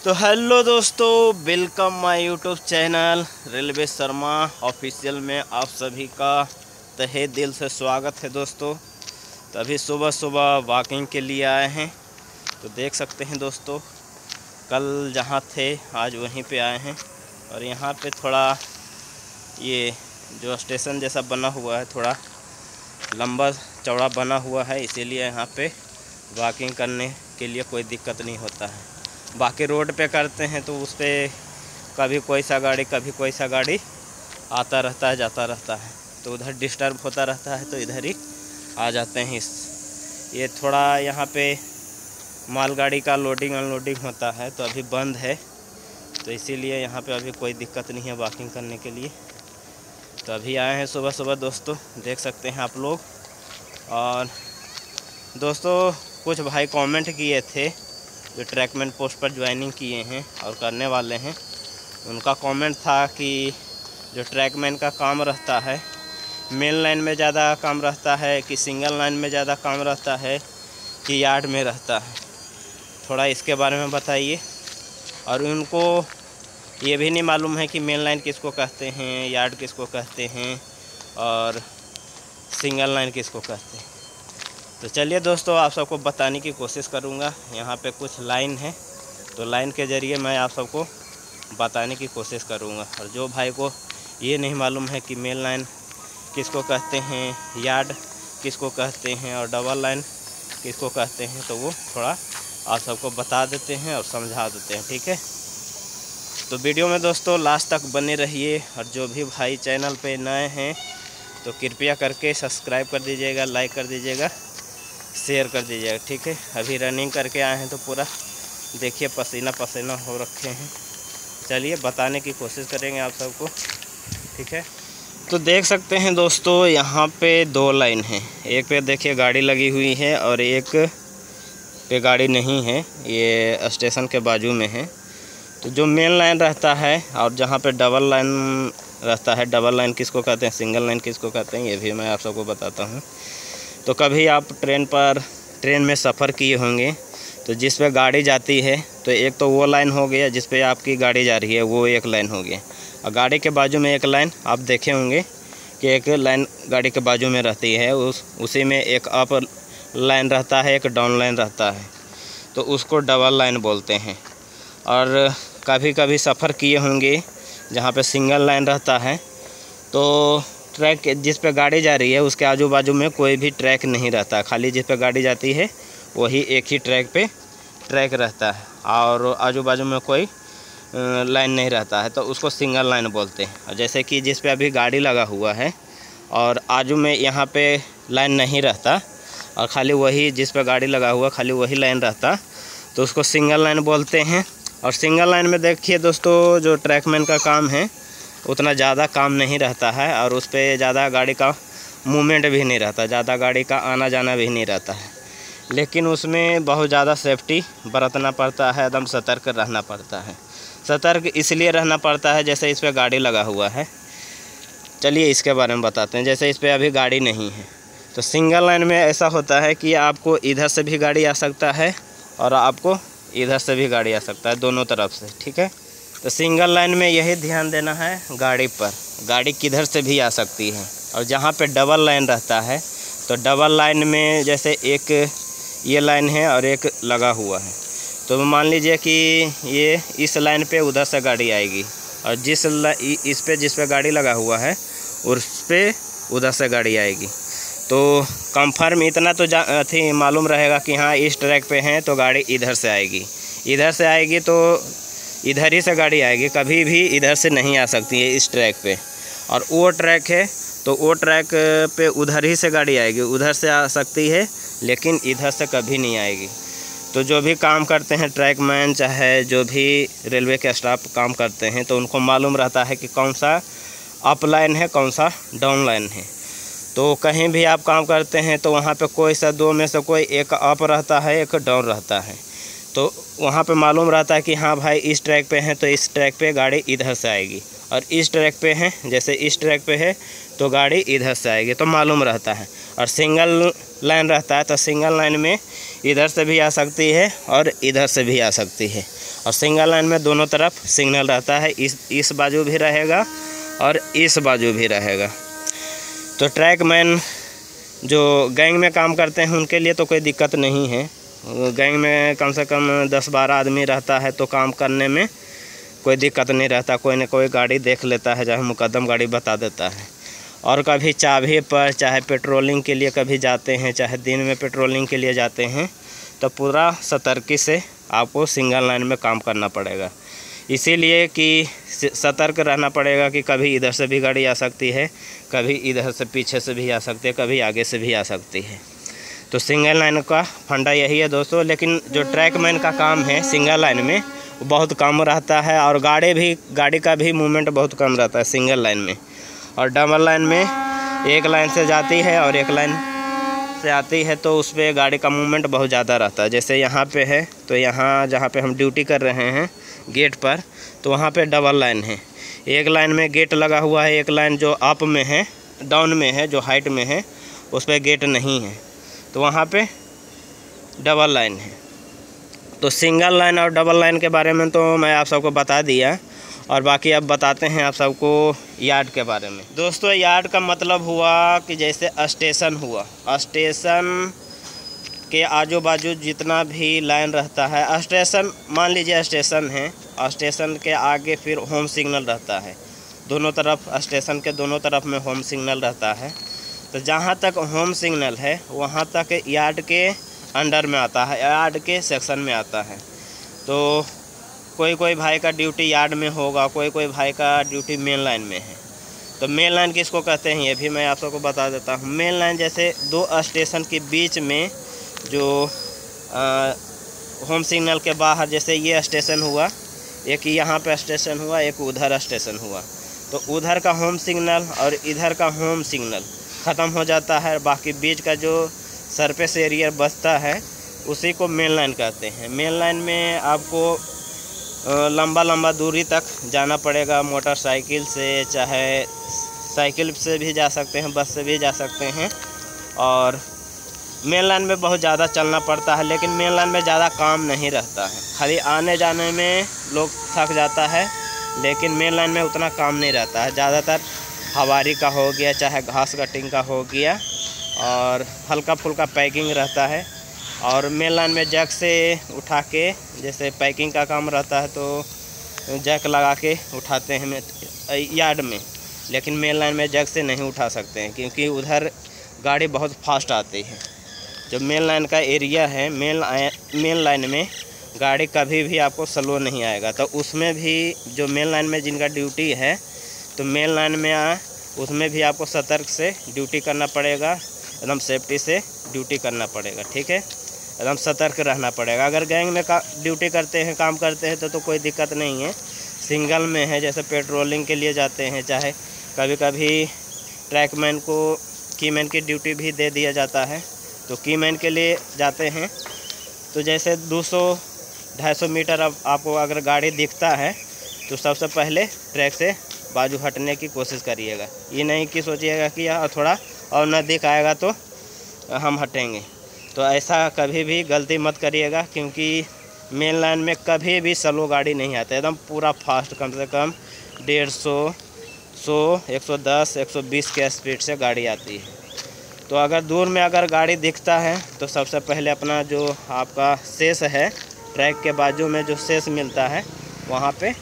तो हेलो दोस्तों, welcome my YouTube channel railway Sharma official में आप सभी का तहे दिल से स्वागत है दोस्तों। तो अभी सुबह सुबह वॉकिंग के लिए आए हैं। तो देख सकते हैं दोस्तों, कल जहां थे आज वहीं पे आए हैं। और यहां पे थोड़ा ये जो स्टेशन जैसा बना हुआ है, थोड़ा लंबा चौड़ा बना हुआ है, इसीलिए यहाँ पे वॉकिंग करने के लिए कोई दिक्कत नहीं होता है। बाकी रोड पे करते हैं तो उस पर कभी कोई सा गाड़ी आता रहता है, जाता रहता है, तो उधर डिस्टर्ब होता रहता है, तो इधर ही आ जाते हैं। ये थोड़ा यहाँ पे मालगाड़ी का लोडिंग अनलोडिंग होता है, तो अभी बंद है, तो इसीलिए यहाँ पे अभी कोई दिक्कत नहीं है वॉकिंग करने के लिए। तो अभी आए हैं सुबह सुबह दोस्तों, देख सकते हैं आप लोग। और दोस्तों कुछ भाई कमेंट किए थे जो ट्रैकमैन पोस्ट पर ज्वाइनिंग किए हैं और करने वाले हैं। उनका कमेंट था कि जो ट्रैकमैन का काम रहता है, मेन लाइन में ज़्यादा काम रहता है कि सिंगल लाइन में ज़्यादा काम रहता है कि यार्ड में रहता है, थोड़ा इसके बारे में बताइए। और उनको ये भी नहीं मालूम है कि मेन लाइन किसको कहते हैं, यार्ड किसको कहते हैं और सिंगल लाइन किसको कहते हैं। तो चलिए दोस्तों, आप सबको बताने की कोशिश करूँगा। यहाँ पे कुछ लाइन है, तो लाइन के ज़रिए मैं आप सबको बताने की कोशिश करूँगा। और जो भाई को ये नहीं मालूम है कि मेन लाइन किसको कहते हैं, यार्ड किसको कहते हैं और डबल लाइन किसको कहते हैं, तो वो थोड़ा आप सबको बता देते हैं और समझा देते हैं, ठीक है। तो वीडियो में दोस्तों लास्ट तक बने रहिए। और जो भी भाई चैनल पे नए हैं तो कृपया करके सब्सक्राइब कर दीजिएगा, लाइक कर दीजिएगा, शेयर कर दीजिएगा, ठीक है। अभी रनिंग करके आए हैं तो पूरा देखिए पसीना पसीना हो रखे हैं। चलिए बताने की कोशिश करेंगे आप सबको, ठीक है। तो देख सकते हैं दोस्तों, यहाँ पे दो लाइन है। एक पे देखिए गाड़ी लगी हुई है और एक पे गाड़ी नहीं है, ये स्टेशन के बाजू में है। तो जो मेन लाइन रहता है और जहाँ पे डबल लाइन रहता है, डबल लाइन किसको कहते हैं, सिंगल लाइन किसको कहते हैं, ये भी मैं आप सबको बताता हूँ। तो कभी आप ट्रेन में सफ़र किए होंगे, तो जिस पे गाड़ी जाती है तो एक तो वो लाइन हो गया जिस पे आपकी गाड़ी जा रही है, वो एक लाइन हो गया। और गाड़ी के बाजू में एक लाइन आप देखे होंगे कि एक लाइन गाड़ी के बाजू में रहती है, उसी में एक अप लाइन रहता है, एक डाउन लाइन रहता है, तो उसको डबल लाइन बोलते हैं। और कभी कभी सफ़र किए होंगे जहाँ पे सिंगल लाइन रहता है, तो ट्रैक जिस पे गाड़ी जा रही है उसके आजू बाजू में कोई भी ट्रैक नहीं रहता, खाली जिस पे गाड़ी जाती है वही एक ही ट्रैक पे ट्रैक रहता है और आजू बाजू में कोई लाइन नहीं रहता है, तो उसको सिंगल लाइन बोलते हैं। और जैसे कि जिस पे अभी गाड़ी लगा हुआ है और आजू में यहाँ पे लाइन नहीं रहता और खाली वही जिस पे गाड़ी लगा हुआ खाली वही लाइन रहता, तो उसको सिंगल लाइन बोलते हैं। और सिंगल लाइन में देखिए दोस्तों, जो ट्रैकमैन का काम है उतना ज़्यादा काम नहीं रहता है और उस पर ज़्यादा गाड़ी का मूवमेंट भी नहीं रहता, ज़्यादा गाड़ी का आना जाना भी नहीं रहता है, लेकिन उसमें बहुत ज़्यादा सेफ्टी बरतना पड़ता है, एकदम सतर्क रहना पड़ता है। सतर्क इसलिए रहना पड़ता है जैसे इस पर गाड़ी लगा हुआ है। चलिए इसके बारे में बताते हैं। जैसे इस पर अभी गाड़ी नहीं है, तो सिंगल लाइन में ऐसा होता है कि आपको इधर से भी गाड़ी आ सकता है और आपको इधर से भी गाड़ी आ सकता है, दोनों तरफ से, ठीक है। तो सिंगल लाइन में यही ध्यान देना है गाड़ी पर, गाड़ी किधर से भी आ सकती है। और जहाँ पे डबल लाइन रहता है, तो डबल लाइन में जैसे एक ये लाइन है और एक लगा हुआ है, तो मान लीजिए कि ये इस लाइन पे उधर से गाड़ी आएगी और इस पे जिस पे गाड़ी लगा हुआ है उस पे उधर से गाड़ी आएगी। तो कंफर्म इतना तो मालूम रहेगा कि हाँ इस ट्रैक पे हैं तो गाड़ी इधर से आएगी, इधर से आएगी तो इधर ही से गाड़ी आएगी, कभी भी इधर से नहीं आ सकती है इस ट्रैक पे। और वो ट्रैक है तो वो ट्रैक पे उधर ही से गाड़ी आएगी, उधर से आ सकती है लेकिन इधर से कभी नहीं आएगी। तो जो भी काम करते हैं ट्रैकमैन, चाहे जो भी रेलवे के स्टाफ काम करते हैं, तो उनको मालूम रहता है कि कौन सा अप लाइन है, कौन सा डाउन लाइन है। तो कहीं भी आप काम करते हैं तो वहाँ पे कोई सा दो में से कोई एक अप रहता है, एक डाउन रहता है, तो वहाँ पे मालूम रहता है कि हाँ भाई इस ट्रैक पे हैं तो इस ट्रैक पे गाड़ी इधर से आएगी। और इस ट्रैक पे हैं, जैसे इस ट्रैक पे है तो गाड़ी इधर से आएगी तो मालूम रहता है। और सिंगल लाइन रहता है तो सिंगल लाइन में इधर से भी आ सकती है और इधर से भी आ सकती है। और सिंगल लाइन में दोनों तरफ सिग्नल रहता है, इस बाजू भी रहेगा और इस बाजू भी रहेगा। तो ट्रैक मैन जो गैंग में काम करते हैं उनके लिए तो कोई दिक्कत नहीं है। गैंग में कम से कम 10-12 आदमी रहता है तो काम करने में कोई दिक्कत नहीं रहता। कोई न कोई गाड़ी देख लेता है, चाहे मुकदम गाड़ी बता देता है। और कभी चाबी पर चाहे पेट्रोलिंग के लिए कभी जाते हैं, चाहे दिन में पेट्रोलिंग के लिए जाते हैं, तो पूरा सतर्की से आपको सिंगल लाइन में काम करना पड़ेगा। इसीलिए कि सतर्क रहना पड़ेगा कि कभी इधर से भी गाड़ी आ सकती है, कभी इधर से पीछे से भी आ सकती है, कभी आगे से भी आ सकती है। तो सिंगल लाइन का फंडा यही है दोस्तों। लेकिन जो ट्रैक मैन का काम है सिंगल लाइन में वो बहुत कम रहता है और गाड़ी का भी मूवमेंट बहुत कम रहता है सिंगल लाइन में। और डबल लाइन में एक लाइन से जाती है और एक लाइन से आती है तो उस पर गाड़ी का मूवमेंट बहुत ज़्यादा रहता है। जैसे यहाँ पे है तो यहाँ जहाँ पे हम ड्यूटी कर रहे हैं गेट पर, तो वहाँ पे डबल लाइन है। एक लाइन में गेट लगा हुआ है, एक लाइन जो अप में है, डाउन में है, जो हाइट में है उस पर गेट नहीं है, तो वहाँ पे डबल लाइन है। तो सिंगल लाइन और डबल लाइन के बारे में तो मैं आप सबको बता दिया। और बाकी अब बताते हैं आप सबको यार्ड के बारे में। दोस्तों यार्ड का मतलब हुआ कि जैसे स्टेशन हुआ, स्टेशन के आजू बाजू जितना भी लाइन रहता है, स्टेशन मान लीजिए स्टेशन है, स्टेशन के आगे फिर होम सिग्नल रहता है। दोनों तरफ स्टेशन के दोनों तरफ में होम सिग्नल रहता है। तो जहाँ तक होम सिग्नल है वहाँ तक यार्ड के अंडर में आता है, यार्ड के सेक्शन में आता है। तो कोई भाई का ड्यूटी यार्ड में होगा, कोई भाई का ड्यूटी मेन लाइन में है। तो मेन लाइन किसको कहते हैं ये भी मैं आप सबको बता देता हूँ। मेन लाइन जैसे दो स्टेशन के बीच में जो होम सिग्नल के बाहर, जैसे ये स्टेशन हुआ, एक यहाँ पे स्टेशन हुआ, एक उधर स्टेशन हुआ, तो उधर का होम सिग्नल और इधर का होम सिग्नल ख़त्म हो जाता है। बाकी बीच का जो सरफेस एरिया बचता है उसी को मेन लाइन कहते हैं। मेन लाइन में आपको लंबा दूरी तक जाना पड़ेगा, मोटरसाइकिल से, चाहे साइकिल से भी जा सकते हैं, बस से भी जा सकते हैं। और मेन लाइन में बहुत ज़्यादा चलना पड़ता है, लेकिन मेन लाइन में ज़्यादा काम नहीं रहता है। खाली आने जाने में लोग थक जाता है, लेकिन मेन लाइन में उतना काम नहीं रहता है। ज़्यादातर हवारी का हो गया, चाहे घास कटिंग का हो गया, और हल्का फुल्का पैकिंग रहता है। और मेन लाइन में जैक से उठा के, जैसे पैकिंग का काम रहता है तो जैक लगा के उठाते हैं यार्ड में, लेकिन मेन लाइन में जैक से नहीं उठा सकते हैं क्योंकि उधर गाड़ी बहुत फास्ट आती है। जो मेन लाइन का एरिया है, मेन लाइन में गाड़ी कभी भी आपको स्लो नहीं आएगा। तो उसमें भी जो मेन लाइन में जिनका ड्यूटी है, तो मेन लाइन में उसमें भी आपको सतर्क से ड्यूटी करना पड़ेगा, एकदम सेफ्टी से ड्यूटी करना पड़ेगा, ठीक है, एकदम सतर्क रहना पड़ेगा। अगर गैंग में ड्यूटी करते हैं, काम करते हैं तो कोई दिक्कत नहीं है। सिंगल में है, जैसे पेट्रोलिंग के लिए जाते हैं, चाहे कभी कभी ट्रैकमैन को कीमैन की ड्यूटी भी दे दिया जाता है, तो कीमैन के लिए जाते हैं तो जैसे 200-250 मीटर अब आपको अगर गाड़ी दिखता है तो सबसे पहले ट्रैक से बाजू हटने की कोशिश करिएगा। ये नहीं कि सोचिएगा कि यार थोड़ा और नज़दीक आएगा तो हम हटेंगे, तो ऐसा कभी भी गलती मत करिएगा, क्योंकि मेन लाइन में कभी भी स्लो गाड़ी नहीं आता, एकदम पूरा फास्ट, कम से कम 150, 100, 110, 120 के स्पीड से गाड़ी आती है। तो अगर दूर में अगर गाड़ी दिखता है तो सबसे पहले अपना जो आपका शेष है, ट्रैक के बाजू में जो शेष मिलता है वहाँ पे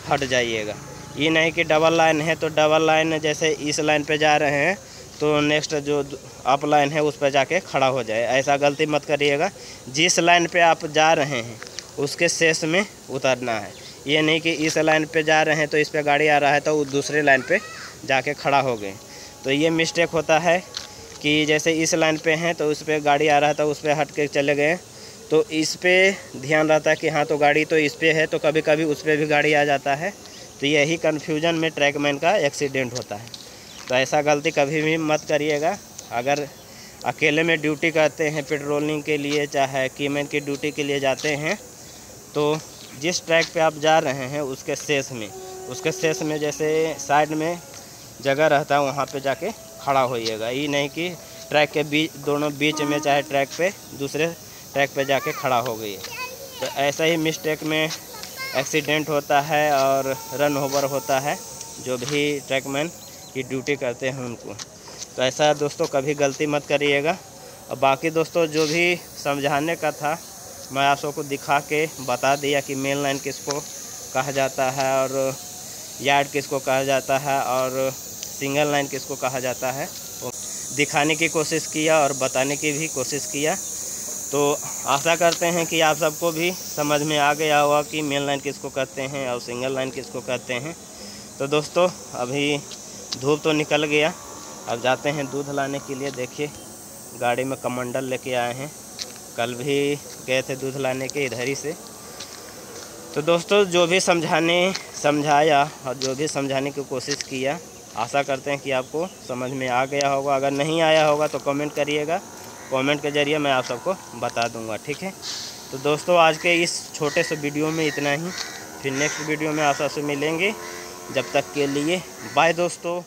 हट जाइएगा। ये नहीं कि डबल लाइन है तो डबल लाइन जैसे इस लाइन पे जा रहे हैं तो नेक्स्ट जो अप लाइन है उस पर जाके खड़ा हो जाए, ऐसा गलती मत करिएगा। जिस लाइन पे आप जा रहे हैं उसके शेष में उतरना है। ये नहीं कि इस लाइन पे जा रहे हैं तो इस पे गाड़ी आ रहा है तो दूसरे लाइन पे जाके खड़ा हो गए, तो ये मिस्टेक होता है कि जैसे इस लाइन पे हैं तो उस पर गाड़ी आ रहा है तो उस पर हट के चले गए, तो इस पर ध्यान रहता है कि हाँ तो गाड़ी तो इस पर है, तो कभी कभी उस पर भी गाड़ी आ जाता है, तो यही कन्फ्यूजन में ट्रैकमैन का एक्सीडेंट होता है। तो ऐसा गलती कभी भी मत करिएगा। अगर अकेले में ड्यूटी करते हैं पेट्रोलिंग के लिए, चाहे कीमैन की ड्यूटी के लिए जाते हैं, तो जिस ट्रैक पे आप जा रहे हैं उसके शेष में उसके शेष में जैसे साइड में जगह रहता है वहाँ पे जाके खड़ा होइएगा। ये नहीं कि ट्रैक के बीच दोनों बीच में चाहे ट्रैक पे दूसरे ट्रैक पे जाके खड़ा हो गई। तो ऐसा ही मिस्टेक में एक्सीडेंट होता है और रन ओवर होता है जो भी ट्रैकमैन की ड्यूटी करते हैं उनको। तो ऐसा दोस्तों कभी गलती मत करिएगा। और बाकी दोस्तों जो भी समझाने का था मैं आप सबको दिखा के बता दिया कि मेन लाइन किसको कहा जाता है और यार्ड किसको कहा जाता है और सिंगल लाइन किसको कहा जाता है, वो दिखाने की कोशिश किया और बताने की भी कोशिश किया। तो आशा करते हैं कि आप सबको भी समझ में आ गया होगा कि मेन लाइन किसको कहते हैं और सिंगल लाइन किसको कहते हैं। तो दोस्तों अभी धूप तो निकल गया, अब जाते हैं दूध लाने के लिए। देखिए गाड़ी में कमंडल लेके आए हैं, कल भी गए थे दूध लाने के इधर ही से। तो दोस्तों जो भी समझाया और जो भी समझाने की कोशिश किया, आशा करते हैं कि आपको समझ में आ गया होगा। अगर नहीं आया होगा तो कमेंट करिएगा, कमेंट के ज़रिए मैं आप सबको बता दूंगा, ठीक है। तो दोस्तों आज के इस छोटे से वीडियो में इतना ही, फिर नेक्स्ट वीडियो में आप सबसे मिलेंगे। जब तक के लिए बाय दोस्तों।